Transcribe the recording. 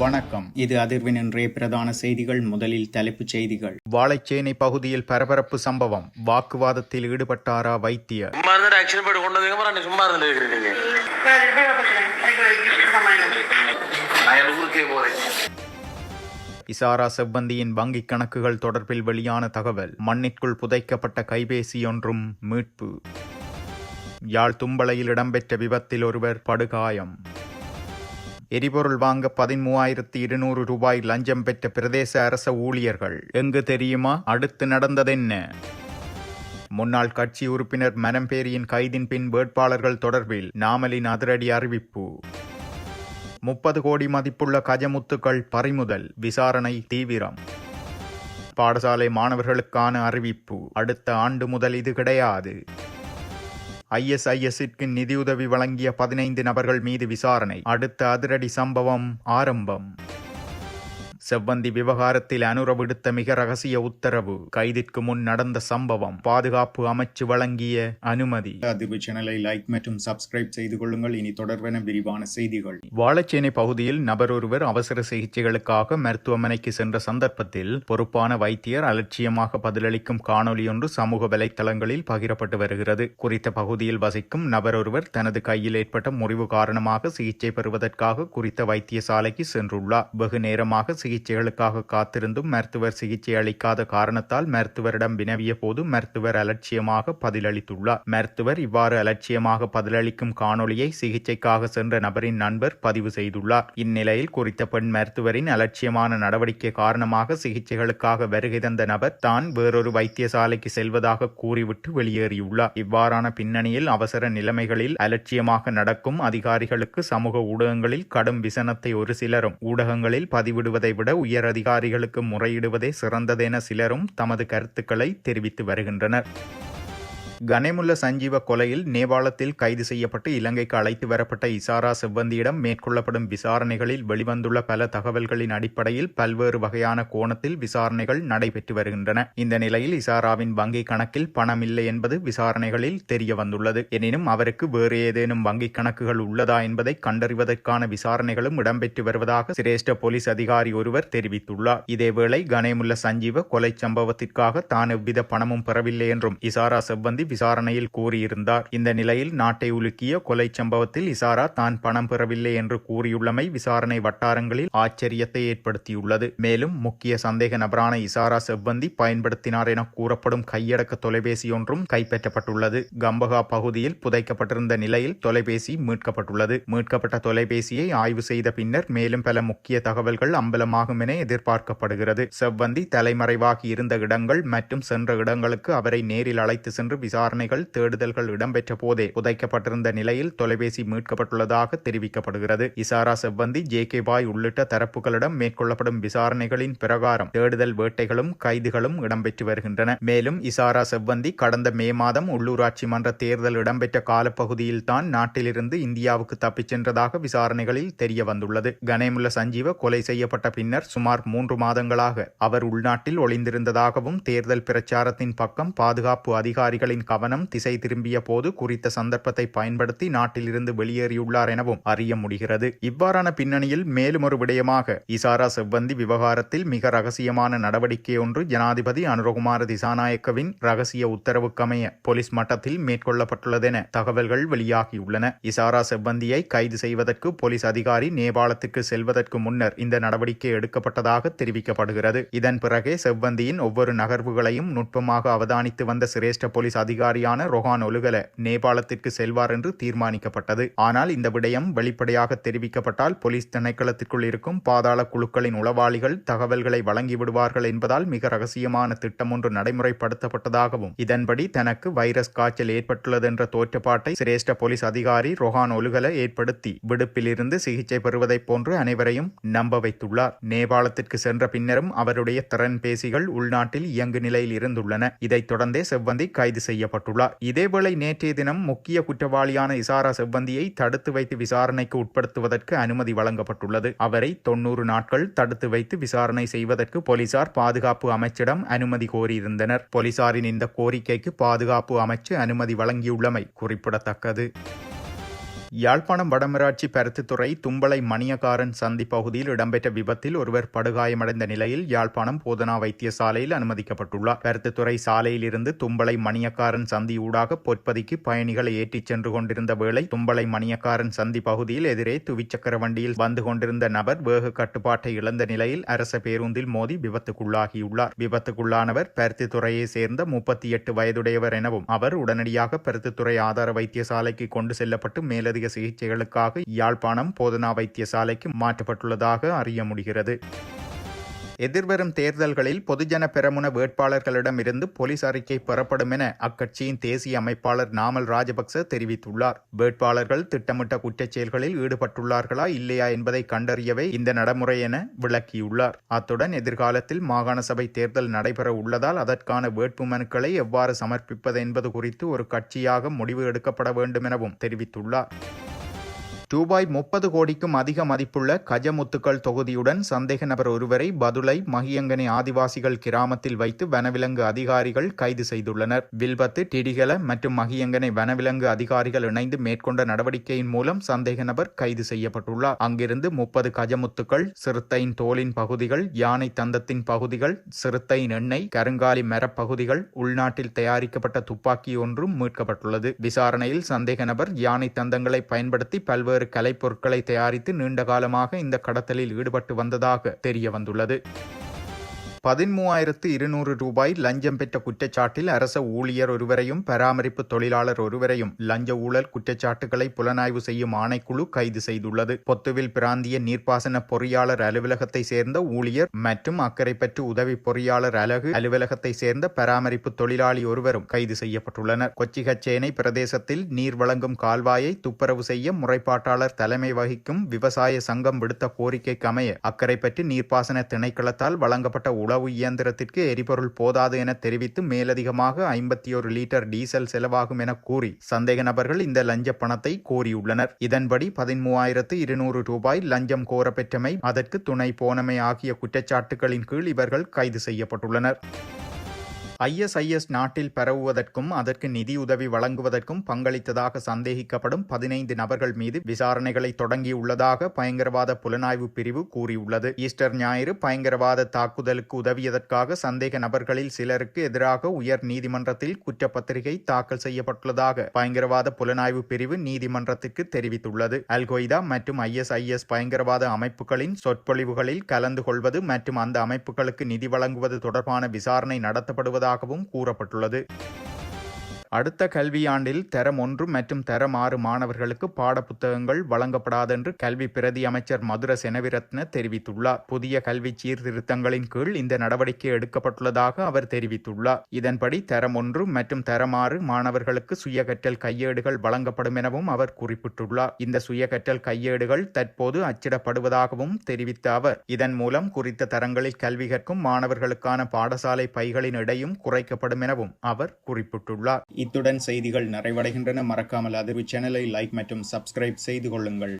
வணக்கம். இது அதிர்வின் இன்றைய பிரதான செய்திகள். முதலில் தலைப்புச் செய்திகள். வாழைச்சேனை பகுதியில் பரபரப்பு சம்பவம். வாக்குவாதத்தில் ஈடுபட்டாரா வைத்தியர்? இசாரா செவ்வந்தியின் வங்கிக் கணக்குகள் தொடர்பில் வெளியான தகவல். மண்ணிற்குள் புதைக்கப்பட்ட கைபேசியொன்றும் மீட்பு. யாழ் தும்பளையில் இடம்பெற்ற விபத்தில் ஒருவர் படுகாயம். எரிபொருள் வாங்க 13,200 ரூபாய் லஞ்சம் பெற்ற பிரதேச அரச ஊழியர்கள். எங்கு தெரியுமா? அடுத்து நடந்ததென்ன? முன்னாள் கட்சி உறுப்பினர் மனம்பேரியின் கைதின் பின் வேட்பாளர்கள் தொடர்பில் நாமலின் அதிரடி அறிவிப்பு. 30 கோடி மதிப்புள்ள கஜமுத்துக்கள் பறிமுதல். விசாரணை தீவிரம். பாடசாலை மாணவர்களுக்கான அறிவிப்பு. அடுத்த ஆண்டு முதல் இது கிடையாது. ISISற்கு நிதியுதவி வழங்கிய 15 நபர்கள் மீது விசாரணை. அடுத்த அதிரடி சம்பவம் ஆரம்பம். செவ்வந்தி விவகாரத்தில் அனுர விடுத்த மிக ரகசிய உத்தரவு. கைதிற்கு முன் நடந்த சம்பவம். பாதுகாப்பு அமைச்சு வழங்கிய அனுமதி. அதிர்வு சேனலை லைக் மற்றும் சப்ஸ்கிரைப் செய்து கொள்ளுங்கள். இனி தொடர்பான விரிவான செய்திகள். வாழைச்சேனை பகுதியில் நபர் ஒருவர் அவசர சிகிச்சைகளுக்காக மருத்துவமனைக்கு சென்ற சந்தர்ப்பத்தில் பொறுப்பான வைத்தியர் அலட்சியமாக பதிலளிக்கும் காணொலியொன்று சமூக வலைத்தளங்களில் பகிரப்பட்டு வருகிறது. குறித்த பகுதியில் வசிக்கும் நபர் ஒருவர் தனது கையில் ஏற்பட்ட முறிவு காரணமாக சிகிச்சை பெறுவதற்காக குறித்த வைத்தியசாலைக்கு சென்றுள்ளார். வெகு நேரமாக சிகிச்சைகளுக்காக காத்திருந்தும் மருத்துவர் சிகிச்சை அளிக்காத காரணத்தால் மருத்துவரிடம் வினவிய போது மருத்துவர் அலட்சியமாக பதிலளித்துள்ளார். மருத்துவர் இவ்வாறு அலட்சியமாக பதிலளிக்கும் காணொலியை சிகிச்சைக்காக சென்ற நபரின் நண்பர் பதிவு செய்துள்ளார். இந்நிலையில் குறித்த பெண் மருத்துவரின் அலட்சியமான நடவடிக்கை காரணமாக சிகிச்சைகளுக்காக வருகை தந்த நபர் தான் வேறொரு வைத்தியசாலைக்கு செல்வதாக கூறிவிட்டு வெளியேறியுள்ளார். இவ்வாறான பின்னணியில் அவசர நிலைமைகளில் அலட்சியமாக நடக்கும் அதிகாரிகளுக்கு சமூக ஊடகங்களில் கடும் விசனத்தை ஒரு சிலரும், ஊடகங்களில் பதிவிடுவதை விட உயர் அதிகாரிகளுக்கு முறையிடுவதே சிறந்ததென சிலரும் தமது கருத்துக்களை தெரிவித்து வருகின்றனர். கனேமுல்ல சஞ்சீவ கொலையில் நேபாளத்தில் கைது செய்யப்பட்டு இலங்கைக்கு அழைத்து வரப்பட்ட இசாரா செவ்வந்தியிடம் மேற்கொள்ளப்படும் விசாரணைகளில் வெளிவந்துள்ள பல தகவல்களின் அடிப்படையில் பல்வேறு வகையான கோணத்தில் விசாரணைகள் நடைபெற்று வருகின்றன. இந்த நிலையில் இசாராவின் வங்கிக் கணக்கில் பணம் இல்லை என்பது விசாரணைகளில் தெரிய வந்துள்ளது. எனினும் அவருக்கு வேறு ஏதேனும் வங்கிக் கணக்குகள் உள்ளதா என்பதை கண்டறிவதற்கான விசாரணைகளும் இடம்பெற்று வருவதாக சிரேஷ்ட போலீஸ் அதிகாரி ஒருவர் தெரிவித்துள்ளார். இதேவேளை கனேமுல்ல சஞ்சீவ கொலை சம்பவத்திற்காக தான் எவ்வித பணமும் பெறவில்லை என்றும் இசாரா செவ்வந்தி விசாரணையில் கூறியிருந்தார். இந்த நிலையில் நாட்டை உலுக்கிய கொலை சம்பவத்தில் இசாரா தான் பணம் பெறவில்லை என்று கூறியுள்ளமை விசாரணை வட்டாரங்களில் ஆச்சரியத்தை ஏற்படுத்தியுள்ளது. மேலும் முக்கிய சந்தேக நபரான இசாரா செவ்வந்தி பயன்படுத்தினார் என கூறப்படும் கையடக்க தொலைபேசி ஒன்றும் கைப்பற்றப்பட்டுள்ளது. கம்பகா பகுதியில் புதைக்கப்பட்டிருந்த நிலையில் தொலைபேசி மீட்கப்பட்டுள்ளது. மீட்கப்பட்ட தொலைபேசியை ஆய்வு செய்த பின்னர் மேலும் பல முக்கிய தகவல்கள் அம்பலமாகும் என எதிர்பார்க்கப்படுகிறது. செவ்வந்தி தலைமறைவாகி இருந்த இடங்கள் மற்றும் சென்ற இடங்களுக்கு அவரை நேரில் அழைத்து சென்று விசாரணைகள் தேடுதல்கள் இடம்பெற்ற போதே புதைக்கப்பட்டிருந்த நிலையில் தொலைபேசி மீட்கப்பட்டுள்ளதாக தெரிவிக்கப்படுகிறது. இசாரா செவ்வந்தி JK பாய் உள்ளிட்ட தரப்புகளிடம் மேற்கொள்ளப்படும் விசாரணைகளின் பிரகாரம் தேடுதல் வேட்டைகளும் கைதுகளும் இடம்பெற்று வருகின்றன. மேலும் இசாரா செவ்வந்தி கடந்த மே மாதம் உள்ளூராட்சி மன்ற தேர்தல் இடம்பெற்ற காலப்பகுதியில் தான் நாட்டிலிருந்து இந்தியாவுக்கு தப்பிச் சென்றதாக விசாரணைகளில் தெரிய வந்துள்ளது. கனேமுல்ல சஞ்சீவ கொலை செய்யப்பட்ட பின்னர் சுமார் 3 மாதங்களாக அவர் உள்நாட்டில் ஒளிந்திருந்ததாகவும் தேர்தல் பிரச்சாரத்தின் பக்கம் பாதுகாப்பு அதிகாரிகளின் கவனம் திசை திரும்பிய போது குறித்த சந்தர்ப்பத்தை பயன்படுத்தி நாட்டிலிருந்து வெளியேறியுள்ளார் எனவும் அறிய முடிகிறது. இவ்வாறான பின்னணியில் மேலும் ஒரு விடயமாக இசாரா செவ்வந்தி விவகாரத்தில் மிக ரகசியமான நடவடிக்கை ஒன்று ஜனாதிபதி அனுரகுமார திசாநாயக்கவின் ரகசிய உத்தரவுக்கமைய போலீஸ் மட்டத்தில் மேற்கொள்ளப்பட்டுள்ளதென தகவல்கள் வெளியாகியுள்ளன. இசாரா செவ்வந்தியை கைது செய்வதற்கு போலீஸ் அதிகாரி நேபாளத்திற்கு செல்வதற்கு முன்னர் இந்த நடவடிக்கை எடுக்கப்பட்டதாக தெரிவிக்கப்படுகிறது. இதன் பிறகே செவ்வந்தியின் ஒவ்வொரு நகர்வுகளையும் நுட்பமாக அவதானித்து வந்த சிரேஷ்ட போலீஸ் அதிகாரியான ரொஹான் ஒலுகல நேபாளத்திற்கு செல்வார் என்று தீர்மானிக்கப்பட்டது. ஆனால் இந்த விடயம் வெளிப்படையாக தெரிவிக்கப்பட்டால் போலீஸ் திணைக்களத்திற்குள் இருக்கும் பாதாள குழுக்களின் உளவாளிகள் தகவல்களை வழங்கிவிடுவார்கள் என்பதால் மிக ரகசியமான திட்டம் ஒன்று நடைமுறைப்படுத்தப்பட்டதாகவும் இதன்படி தனக்கு வைரஸ் காய்ச்சல் ஏற்பட்டுள்ளது என்ற தோற்றப்பாட்டை சிரேஷ்ட போலீஸ் அதிகாரி ரொஹான் ஒலுகல ஏற்படுத்தி விடுப்பில் இருந்து சிகிச்சை பெறுவதை போன்று அனைவரையும் நம்ப வைத்துள்ளார். நேபாளத்திற்கு சென்ற பின்னரும் அவருடைய திறன் பேசிகள் உள்நாட்டில் இயங்கு நிலையில் இருந்துள்ளன. இதைத் தொடர்ந்தே செவ்வந்தி கைது செய்யப்பட்டுள்ளார். இதேவேளை நேற்றைய தினம் முக்கிய குற்றவாளியான இசாரா செவ்வந்தியை தடுத்து வைத்து விசாரணைக்கு உட்படுத்துவதற்கு அனுமதி வழங்கப்பட்டுள்ளது. அவரை 90 நாட்கள் தடுத்து வைத்து விசாரணை செய்வதற்கு போலீசார் பாதுகாப்பு அமைச்சிடம் அனுமதி கோரியிருந்தனர். போலீசாரின் இந்த கோரிக்கைக்கு பாதுகாப்பு அமைச்சு அனுமதி வழங்கியுள்ளமை குறிப்பிடத்தக்கது. யாழ்ப்பாணம் வடமராட்சி பருத்தித்துறை தும்பளை மணியக்காரன் சந்தி பகுதியில் இடம்பெற்ற விபத்தில் ஒருவர் படுகாயமடைந்த நிலையில் யாழ்ப்பாணம் போதனா வைத்தியசாலையில் அனுமதிக்கப்பட்டுள்ளார். பருத்தித்துறை சாலையில் இருந்து தும்பளை மணியக்காரன் சந்தி ஊடாக பொற்பதிக்கு பயணிகளை ஏற்றிச் சென்று கொண்டிருந்த வேளை தும்பளை மணியக்காரன் சந்தி பகுதியில் எதிரே துவிச்சக்கர வண்டியில் வந்து கொண்டிருந்த நபர் வேக கட்டுப்பாட்டை இழந்த நிலையில் அரச பேருந்தில் மோதி விபத்துக்குள்ளாகியுள்ளார். விபத்துக்குள்ளானவர் பருத்தித்துறையை சேர்ந்த 38 வயதுடையவர் எனவும் அவர் உடனடியாக பருத்தித்துறை ஆதார வைத்தியசாலைக்கு கொண்டு செல்லப்பட்டு மேலதிக சிகிச்சைகளுக்காக யாழ்ப்பாணம் போதனா வைத்தியசாலைக்கு மாற்றப்பட்டுள்ளதாக அறிய முடிகிறது. எதிர்வரும் தேர்தல்களில் பொதுஜன பெரமுன வேட்பாளர்களிடமிருந்து போலீஸ் அறிக்கை பெறப்படும் என அக்கட்சியின் தேசிய அமைப்பாளர் நாமல் ராஜபக்ச தெரிவித்துள்ளார். வேட்பாளர்கள் திட்டமிட்ட குற்றச்செயல்களில் ஈடுபட்டுள்ளார்களா இல்லையா என்பதை கண்டறியவே இந்த நடைமுறை என விளக்கியுள்ளார். அத்துடன் எதிர்காலத்தில் மாகாண சபை தேர்தல் நடைபெற உள்ளதால் அதற்கான வேட்புமனுக்களை எவ்வாறு சமர்ப்பிப்பது என்பது குறித்து ஒரு கட்சியாக முடிவு எடுக்கப்பட வேண்டும் எனவும் தெரிவித்துள்ளார். ரூபாய் 30 கோடிக்கும் அதிக மதிப்புள்ள கஜமுத்துக்கள் தொகுதியுடன் சந்தேக நபர் ஒருவரை பதுளை மகியங்கனி ஆதிவாசிகள் கிராமத்தில் வைத்து வனவிலங்கு அதிகாரிகள் கைது செய்துள்ளனர். வில்பத்து, டிடிகல மற்றும் மகியங்கனை வனவிலங்கு அதிகாரிகள் இணைந்து மேற்கொண்ட நடவடிக்கையின் மூலம் சந்தேக நபர் கைது செய்யப்பட்டுள்ளார். அங்கிருந்து 30 கஜமுத்துக்கள், சிறுத்தையின் தோலின் பகுதிகள், யானை தந்தத்தின் பகுதிகள், சிறுத்தையின் எண்ணெய், கருங்காலி மரப்பகுதிகள், உள்நாட்டில் தயாரிக்கப்பட்ட துப்பாக்கி ஒன்றும் மீட்கப்பட்டுள்ளது. விசாரணையில் சந்தேக நபர் யானை தந்தங்களை பயன்படுத்தி பல்வேறு கலைப்பொருட்களை தயாரித்து நீண்ட காலமாக இந்த கடத்தலில் ஈடுபட்டு வந்ததாக தெரிய வந்துள்ளது. 13,200 ரூபாய் லஞ்சம் பெற்ற குற்றச்சாட்டில் அரச ஊழியர் ஒருவரையும் பராமரிப்பு தொழிலாளர் ஒருவரையும் லஞ்ச ஊழல் குற்றச்சாட்டுகளை புலனாய்வு செய்யும் ஆணைக்குழு கைது செய்துள்ளது. பொத்துவில் பிராந்திய நீர்ப்பாசன பொறியாளர் அலுவலகத்தை சேர்ந்த ஊழியர் மற்றும் அக்கரைப்பற்று உதவி பொறியாளர் அலகு அலுவலகத்தை சேர்ந்த பராமரிப்பு தொழிலாளி ஒருவரும் கைது செய்யப்பட்டுள்ளனர். கொச்சிகச்சேனை பிரதேசத்தில் நீர் வழங்கும் கால்வாயை துப்புரவு செய்ய முறைப்பாட்டாளர் தலைமை வகிக்கும் விவசாய சங்கம் விடுத்த கோரிக்கைக்கு அமைய அக்கரைப்பற்று நீர்ப்பாசன திணைக்களத்தால் வழங்கப்பட்ட உளவு இயந்திரத்திற்கு எரிபொருள் போதாது என தெரிவித்து மேலதிகமாக 51 லிட்டர் டீசல் செலவாகும் என கூறி சந்தேக நபர்கள் இந்த லஞ்ச பணத்தை கோரியுள்ளனர். இதன்படி 13,200 ரூபாய் லஞ்சம் கோரப்பெற்றமை, அதற்கு துணை போனமை ஆகிய குற்றச்சாட்டுகளின் கீழ் இவர்கள் கைது செய்யப்பட்டுள்ளனர். ISIS நாட்டில் பரவுவதற்கும் அதற்கு நிதியுதவி வழங்குவதற்கும் பங்களித்ததாக சந்தேகிக்கப்படும் 15 நபர்கள் மீது விசாரணைகளை தொடங்கியுள்ளதாக பயங்கரவாத புலனாய்வு பிரிவு கூறியுள்ளது. ஈஸ்டர் ஞாயிறு பயங்கரவாத தாக்குதலுக்கு உதவியதற்காக சந்தேக நபர்களில் சிலருக்கு எதிராக உயர் நீதிமன்றத்தில் குற்றப்பத்திரிகை தாக்கல் செய்யப்பட்டுள்ளதாக பயங்கரவாத புலனாய்வு பிரிவு நீதிமன்றத்திற்கு தெரிவித்துள்ளது. அல்-கொய்தா மற்றும் ISIS பயங்கரவாத அமைப்புகளின் சொற்பொழிவுகளில் கலந்து கொள்வது மற்றும் அந்த அமைப்புகளுக்கு நிதி வழங்குவது தொடர்பான விசாரணை நடத்தப்படுவதாக கூறப்பட்டுள்ளது. அடுத்த கல்வியாண்டில் தரம் 1 மற்றும் தரம் 6 மாணவர்களுக்கு பாடப்புத்தகங்கள் வழங்கப்படாதென்று கல்வி பிரதி அமைச்சர் மதுர செனவிரத்ன தெரிவித்துள்ளார். புதிய கல்வி சீர்திருத்தங்களின் கீழ் இந்த நடவடிக்கை எடுக்கப்பட்டுள்ளதாக அவர் தெரிவித்துள்ளார். இதன்படி தரம் 1 மற்றும் தரம் 6 மாணவர்களுக்கு சுய கற்றல் கையேடுகள் வழங்கப்படும் எனவும் அவர் குறிப்பிட்டுள்ளார். இந்த சுய கற்றல் கையேடுகள் தற்போது அச்சிடப்படுவதாகவும் தெரிவித்த அவர், இதன் மூலம் குறித்த தரங்களில் கல்வி கற்கும் மாணவர்களுக்கான பாடசாலை பைகளின் எடையும் குறைக்கப்படும் எனவும் அவர் குறிப்பிட்டுள்ளார். இத்துடன் செய்திகள் நிறைவடைகின்றன. மறக்காமல் அதிர்வு சேனலை லைக் மற்றும் சப்ஸ்கிரைப் செய்து கொள்ளுங்கள்.